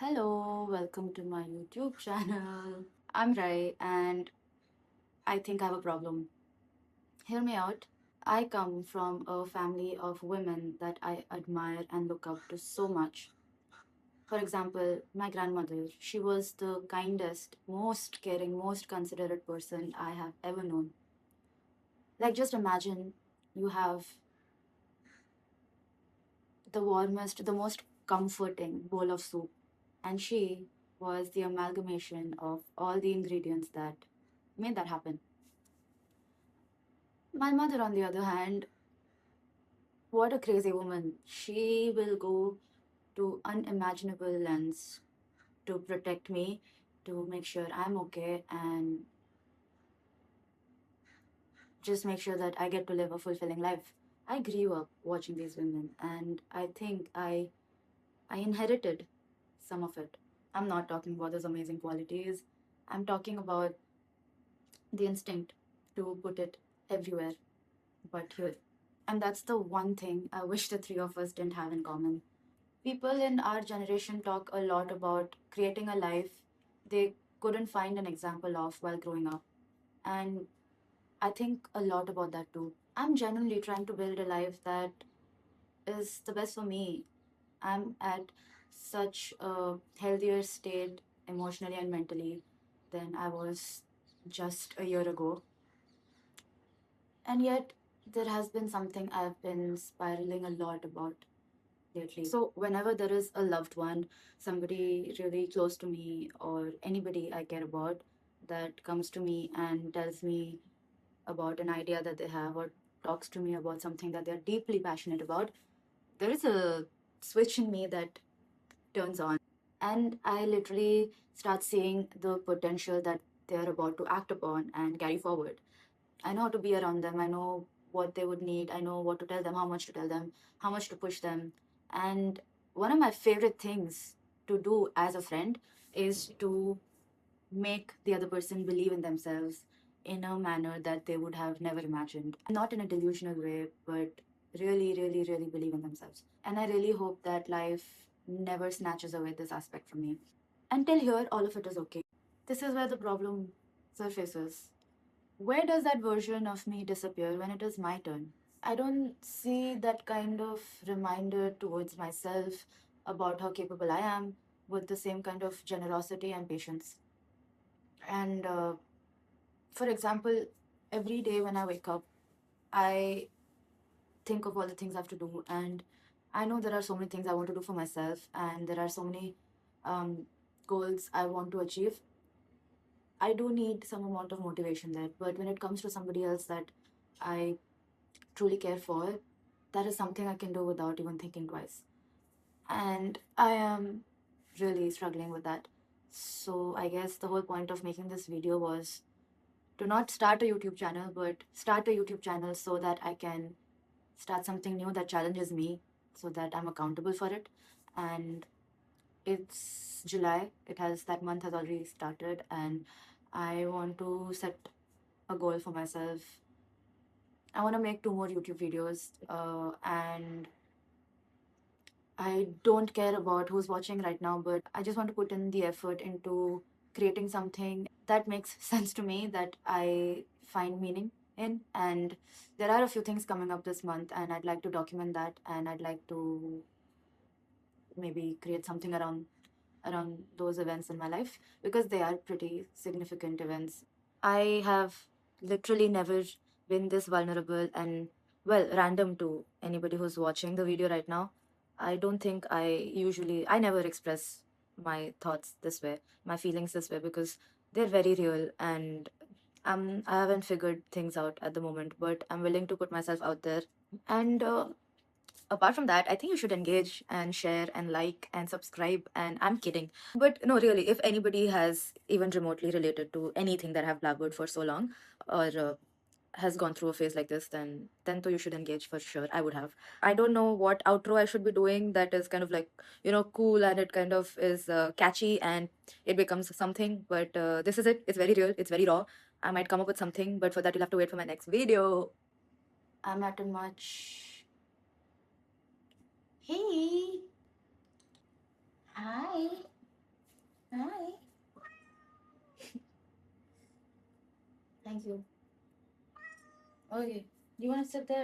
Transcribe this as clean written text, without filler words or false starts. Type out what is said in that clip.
Hello, welcome to my YouTube channel. I'm Rai and I think I have a problem. Hear me out. I come from a family of women that I admire and look up to so much. For example, my grandmother, she was the kindest, most caring, most considerate person I have ever known. Like, just imagine you have the warmest, the most comforting bowl of soup, and she was the amalgamation of all the ingredients that made that happen. My mother, on the other hand, what a crazy woman. She will go to unimaginable lengths to protect me, to make sure I'm okay, and just make sure that I get to live a fulfilling life. I grew up watching these women, and I think I inherited some of it. I'm not talking about those amazing qualities. I'm talking about the instinct to put it everywhere but here. And that's the one thing I wish the three of us didn't have in common. People in our generation talk a lot about creating a life they couldn't find an example of while growing up. And I think a lot about that too. I'm genuinely trying to build a life that is the best for me. I'm at such a healthier state emotionally and mentally than I was just a year ago. And yet, there has been something I've been spiraling a lot about lately. So, whenever there is a loved one, somebody really close to me, or anybody I care about that comes to me and tells me about an idea that they have, or talks to me about something that they're deeply passionate about, there is a switch in me that turns on. And I literally start seeing the potential that they're about to act upon and carry forward. I know how to be around them. I know what they would need. I know what to tell them, how much to tell them, how much to push them. And one of my favorite things to do as a friend is to make the other person believe in themselves in a manner that they would have never imagined. Not in a delusional way, but really, really, really believe in themselves. And I really hope that life never snatches away this aspect from me. Until here, all of it is okay. This is where the problem surfaces. Where does that version of me disappear when it is my turn? I don't see that kind of reminder towards myself about how capable I am with the same kind of generosity and patience. And for example, every day when I wake up, I think of all the things I have to do. And I know there are so many things I want to do for myself, and there are so many um, goals I want to achieve. I do need some amount of motivation there. But when it comes to somebody else that I truly care for, that is something I can do without even thinking twice. And I am really struggling with that. So I guess the whole point of making this video was to not start a YouTube channel, but start a YouTube channel so that I can start something new that challenges me, so that I'm accountable for it. And it's July, that month has already started, and I want to set a goal for myself. I want to make two more YouTube videos, and I don't care about who's watching right now, but I just want to put in the effort into creating something that makes sense to me, that I find meaning in. And there are a few things coming up this month, and I'd like to document that, and I'd like to maybe create something around those events in my life, because they are pretty significant events. I have literally never been this vulnerable and, well, random to anybody who's watching the video right now. I don't think I never express my thoughts this way, my feelings this way, because they're very real, and I haven't figured things out at the moment, but I'm willing to put myself out there. And apart from that, I think you should engage and share and like and subscribe. And I'm kidding. But no, really, if anybody has even remotely related to anything that I've blabbered for so long, or has gone through a phase like this, then you should engage for sure. I would have. I don't know what outro I should be doing that is kind of like, cool, and it kind of is catchy, and it becomes something. But this is it. It's very real. It's very raw. I might come up with something, but for that you'll have to wait for my next video. I'm at a much. Hey. Hi. Thank you. Okay. You want to sit there?